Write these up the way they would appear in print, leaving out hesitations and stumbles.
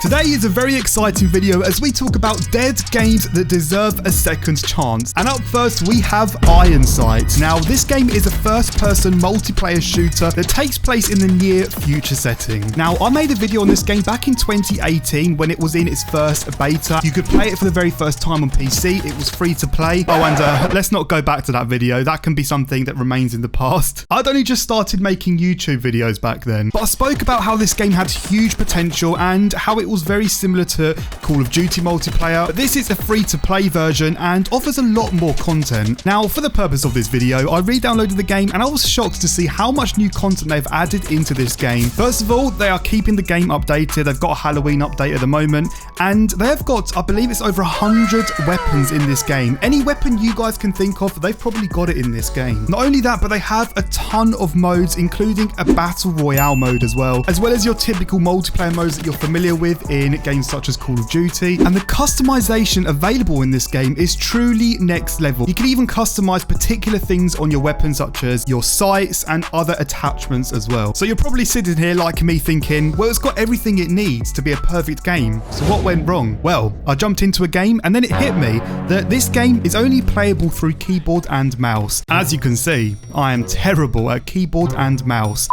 Today is a very exciting video as we talk about dead games that deserve a second chance. And up first we have Ironsight. Now this game is a first-person multiplayer shooter that takes place in the near future setting. Now I made a video on this game back in 2018 when it was in its first beta. You could play it for the very first time on PC. It was free to play. Oh, and let's not go back to that video. That can be something that remains in the past. I'd only just started making YouTube videos back then, but I spoke about how this game had huge potential and how it was very similar to Call of Duty multiplayer, but this is a free-to-play version and offers a lot more content. Now, for the purpose of this video, I re-downloaded the game and I was shocked to see how much new content they've added into this game. First of all, they are keeping the game updated. They've got a Halloween update at the moment, and they've got, I believe it's over 100 weapons in this game. Any weapon you guys can think of, they've probably got it in this game. Not only that, but they have a ton of modes, including a Battle Royale mode as well as your typical multiplayer modes that you're familiar with in games such as Call of Duty. And the customization available in this game is truly next level. You can even customize particular things on your weapon, such as your sights and other attachments as well. So you're probably sitting here like me thinking, well, it's got everything it needs to be a perfect game. So what went wrong? Well, I jumped into a game and then it hit me that this game is only playable through keyboard and mouse. As you can see, I am terrible at keyboard and mouse.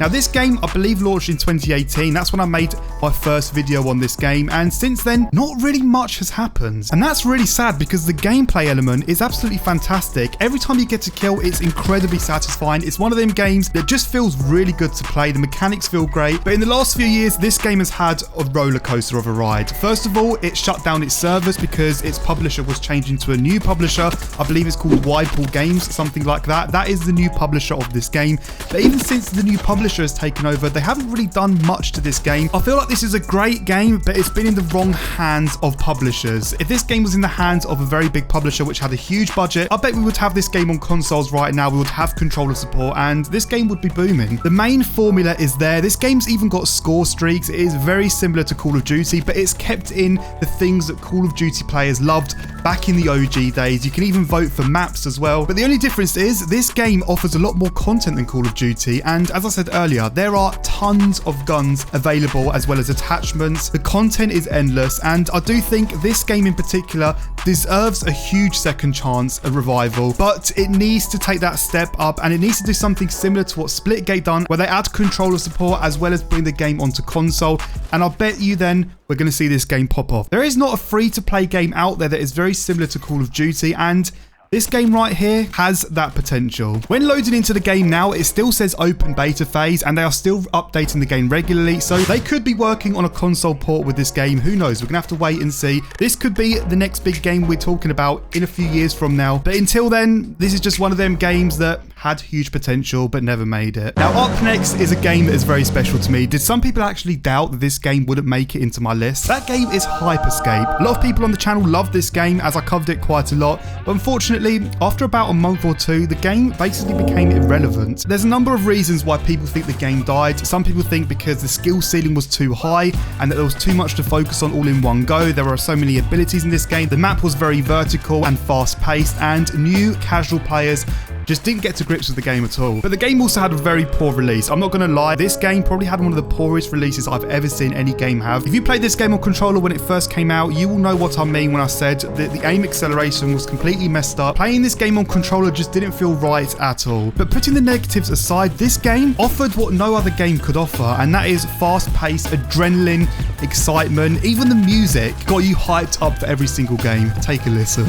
Now this game, I believe, launched in 2018. That's when I made my first video on this game, and since then, not really much has happened. And that's really sad because the gameplay element is absolutely fantastic. Every time you get to kill, it's incredibly satisfying. It's one of them games that just feels really good to play. The mechanics feel great, but in the last few years, this game has had a roller coaster of a ride. First of all, it shut down its servers because its publisher was changing to a new publisher. I believe it's called Warface Games, something like that. That is the new publisher of this game. But even since the new publisher has taken over, they haven't really done much to this game. I feel like this is a great game, but it's been in the wrong hands of publishers. If this game was in the hands of a very big publisher which had a huge budget, I bet we would have this game on consoles right now. We would have controller support and this game would be booming. The main formula is there. This game's even got score streaks. It is very similar to Call of Duty, but it's kept in the things that Call of Duty players loved back in the OG days. You can even vote for maps as well. But the only difference is this game offers a lot more content than Call of Duty, and as I said earlier, there are tons of guns available as well as attachments. The content is endless, and I do think this game in particular deserves a huge second chance, a revival, but it needs to take that step up and it needs to do something similar to what Splitgate done, where they add controller support as well as bring the game onto console, and I bet you then we're going to see this game pop off. There is not a free-to-play game out there that is very similar to Call of Duty, and this game right here has that potential. When loading into the game now, it still says open beta phase and they are still updating the game regularly, so they could be working on a console port with this game. Who knows? We're gonna have to wait and see. This could be the next big game we're talking about in a few years from now, but until then, this is just one of them games that had huge potential but never made it. Now up next is a game that is very special to me. Did some people actually doubt that this game wouldn't make it into my list? That game is Hyperscape. A lot of people on the channel love this game as I covered it quite a lot, but unfortunately after about a month or two, the game basically became irrelevant. There's a number of reasons why people think the game died. Some people think because the skill ceiling was too high and that there was too much to focus on all in one go. There are so many abilities in this game. The map was very vertical and fast paced, and new casual players just didn't get to grips with the game at all. But the game also had a very poor release. I'm not going to lie, this game probably had one of the poorest releases I've ever seen any game have. If you played this game on controller when it first came out, you will know what I mean when I said that the aim acceleration was completely messed up. Playing this game on controller just didn't feel right at all. But putting the negatives aside, this game offered what no other game could offer, and that is fast-paced adrenaline, excitement. Even the music got you hyped up for every single game. Take a listen.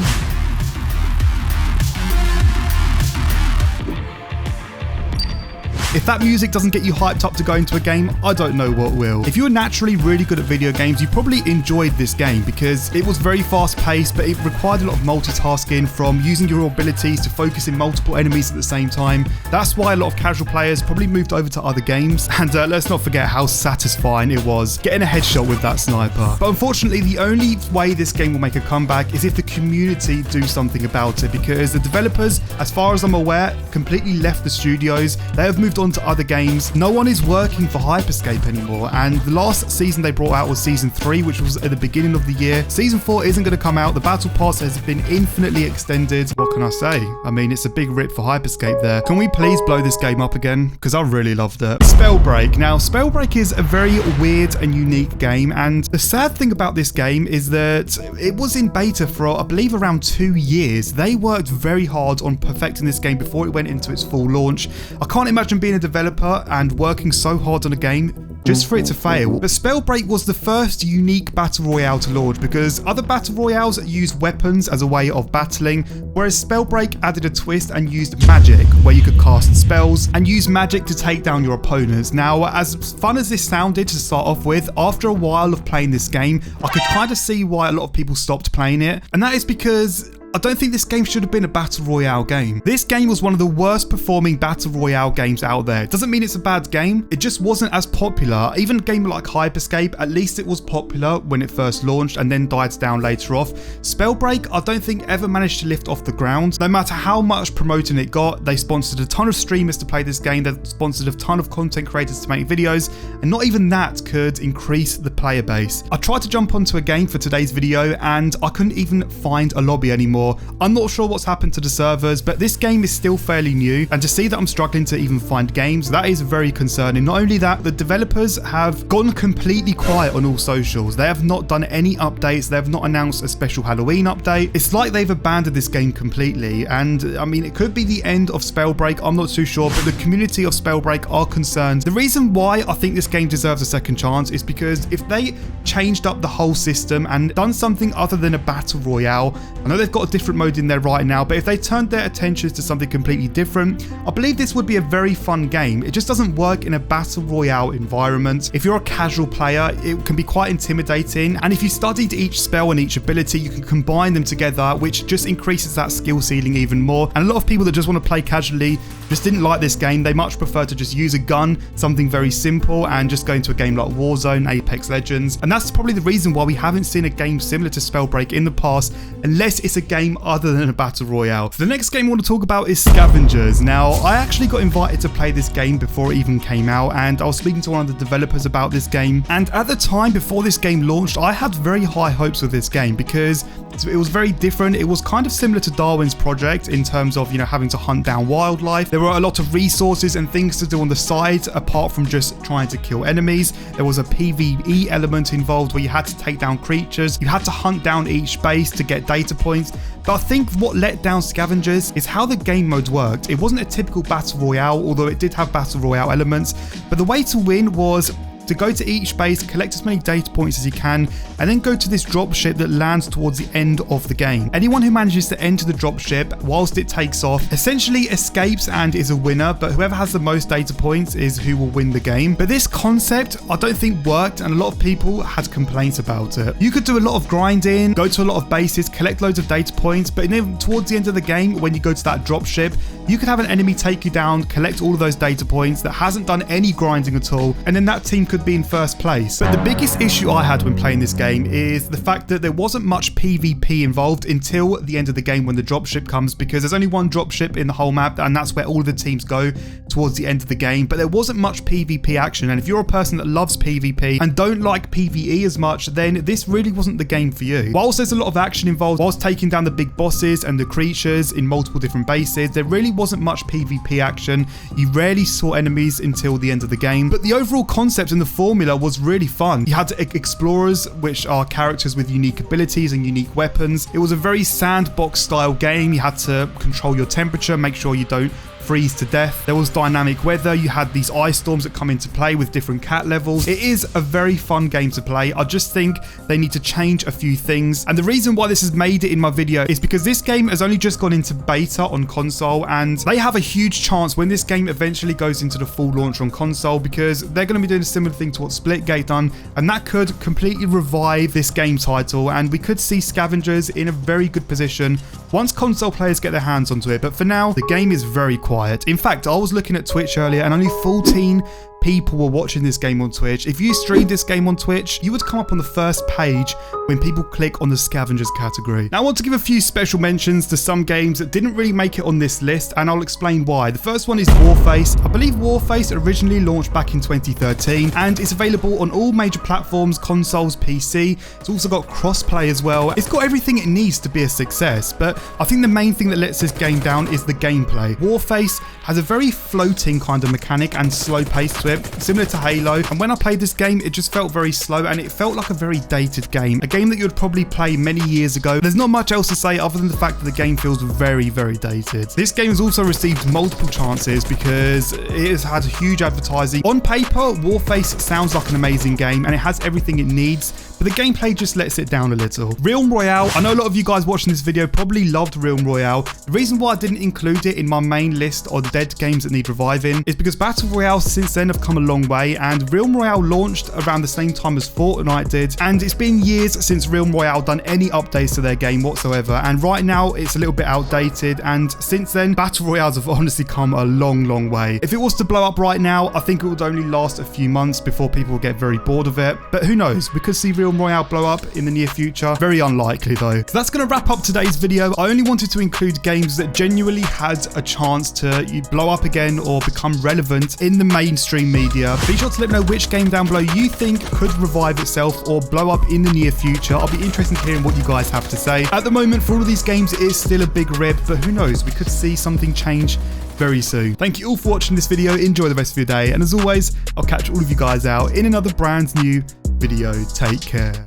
If that music doesn't get you hyped up to go into a game, I don't know what will. If you're naturally really good at video games, you probably enjoyed this game because it was very fast paced, but it required a lot of multitasking, from using your abilities to focusing multiple enemies at the same time. That's why a lot of casual players probably moved over to other games. And let's not forget how satisfying it was getting a headshot with that sniper. But unfortunately, the only way this game will make a comeback is if the community do something about it, because the developers, as far as I'm aware, completely left the studios. They have moved on on to other games. No one is working for Hyperscape anymore, and the last season they brought out was Season 3, which was at the beginning of the year. Season 4 isn't going to come out. The Battle Pass has been infinitely extended. What can I say? I mean, it's a big rip for Hyperscape there. Can we please blow this game up again? Because I really loved it. Spellbreak. Now, Spellbreak is a very weird and unique game, and the sad thing about this game is that it was in beta for, I believe, around 2 years. They worked very hard on perfecting this game before it went into its full launch. I can't imagine being a developer and working so hard on a game just for it to fail. But Spellbreak was the first unique battle royale to launch, because other battle royales used weapons as a way of battling, whereas Spellbreak added a twist and used magic, where you could cast spells and use magic to take down your opponents. Now, as fun as this sounded to start off with, after a while of playing this game, I could kind of see why a lot of people stopped playing it, and that is because I don't think this game should have been a Battle Royale game. This game was one of the worst performing Battle Royale games out there. It doesn't mean it's a bad game, it just wasn't as popular. Even a game like Hyperscape, at least it was popular when it first launched and then died down later off. Spellbreak, I don't think ever managed to lift off the ground. No matter how much promoting it got, they sponsored a ton of streamers to play this game, they sponsored a ton of content creators to make videos, and not even that could increase the player base. I tried to jump onto a game for today's video and I couldn't even find a lobby anymore. I'm not sure what's happened to the servers, but this game is still fairly new, and to see that I'm struggling to even find games, that is very concerning. Not only that, the developers have gone completely quiet on all socials. They have not done any updates, they have not announced a special Halloween update. It's like they've abandoned this game completely, and I mean, it could be the end of Spellbreak, I'm not too sure, but the community of Spellbreak are concerned. The reason why I think this game deserves a second chance is because if they changed up the whole system and done something other than a battle royale, I know they've got a different mode in there right now, but if they turned their attentions to something completely different, I believe this would be a very fun game. It just doesn't work in a battle royale environment. If you're a casual player, it can be quite intimidating, and if you studied each spell and each ability, you can combine them together, which just increases that skill ceiling even more. And a lot of people that just want to play casually just didn't like this game. They much prefer to just use a gun, something very simple, and just go into a game like Warzone, Apex Legends. And that's probably the reason why we haven't seen a game similar to Spellbreak in the past, unless it's a game other than a battle royale. The next game I want to talk about is Scavengers. Now, I actually got invited to play this game before it even came out, and I was speaking to one of the developers about this game, and at the time before this game launched, I had very high hopes with this game because it was very different. It was kind of similar to Darwin's Project in terms of, you know, having to hunt down wildlife. There were a lot of resources and things to do on the side apart from just trying to kill enemies. There was a PvE element involved where you had to take down creatures. You had to hunt down each base to get data points. But I think what let down Scavengers is how the game modes worked. It wasn't a typical battle royale, although it did have battle royale elements, but the way to win was to go to each base, collect as many data points as you can, and then go to this dropship that lands towards the end of the game. Anyone who manages to enter the dropship whilst it takes off essentially escapes and is a winner, but whoever has the most data points is who will win the game. But this concept I don't think worked, and a lot of people had complaints about it. You could do a lot of grinding, go to a lot of bases, collect loads of data points, but then towards the end of the game, when you go to that dropship, you could have an enemy take you down, collect all of those data points that hasn't done any grinding at all, and then that team could be in first place. But the biggest issue I had when playing this game is the fact that there wasn't much PvP involved until the end of the game when the dropship comes, because there's only one dropship in the whole map, and that's where all of the teams go towards the end of the game. But there wasn't much PvP action, and if you're a person that loves PvP and don't like PvE as much, then this really wasn't the game for you. Whilst there's a lot of action involved, whilst taking down the big bosses and the creatures in multiple different bases, there really wasn't much PvP action. You rarely saw enemies until the end of the game, but the overall concept and the formula was really fun. You had explorers, which are characters with unique abilities and unique weapons. It was a very sandbox style game. You had to control your temperature, make sure you don't freeze to death. There was dynamic weather. You had these ice storms that come into play with different cat levels. It is a very fun game to play. I just think they need to change a few things. And the reason why this has made it in my video is because this game has only just gone into beta on console, and they have a huge chance when this game eventually goes into the full launch on console, because they're going to be doing a similar thing to what Splitgate done, and that could completely revive this game title, and we could see Scavengers in a very good position once console players get their hands onto it. But for now, the game is very quiet. In fact, I was looking at Twitch earlier and only 14 people were watching this game on Twitch. If you streamed this game on Twitch, you would come up on the first page when people click on the Scavengers category. Now I want to give a few special mentions to some games that didn't really make it on this list, and I'll explain why. The first one is Warface. I believe Warface originally launched back in 2013 and it's available on all major platforms, consoles, PC. It's also got crossplay as well. It's got everything it needs to be a success, but I think the main thing that lets this game down is the gameplay. Warface has a very floating kind of mechanic and slow pace to it, similar to Halo, and when I played this game it just felt very slow and it felt like a very dated game. A game that you would probably play many years ago. There's not much else to say other than the fact that the game feels very, very dated. This game has also received multiple chances because it has had huge advertising. On paper, Warface sounds like an amazing game and it has everything it needs, but the gameplay just lets it down a little. Royale, I know a lot of you guys watching this video probably loved Royale. The reason why I didn't include it in my main list of dead games that need reviving is because Battle Royale since then have come a long way, and Royale launched around the same time as Fortnite did, and it's been years since Royale done any updates to their game whatsoever, and right now it's a little bit outdated, and since then Battle Royales have honestly come a long way. If it was to blow up right now, I think it would only last a few months before people will get very bored of it, but who knows, we could see Royale blow up in the near future. Very unlikely though. So that's going to wrap up today's video. I only wanted to include games that genuinely had a chance to blow up again or become relevant in the mainstream media. Be sure to let me know which game down below you think could revive itself or blow up in the near future. I'll be interested in hearing what you guys have to say. At the moment, for all of these games, it is still a big rip, but who knows, we could see something change very soon. Thank you all for watching this video. Enjoy the rest of your day, and as always, I'll catch all of you guys out in another brand new video. Take care.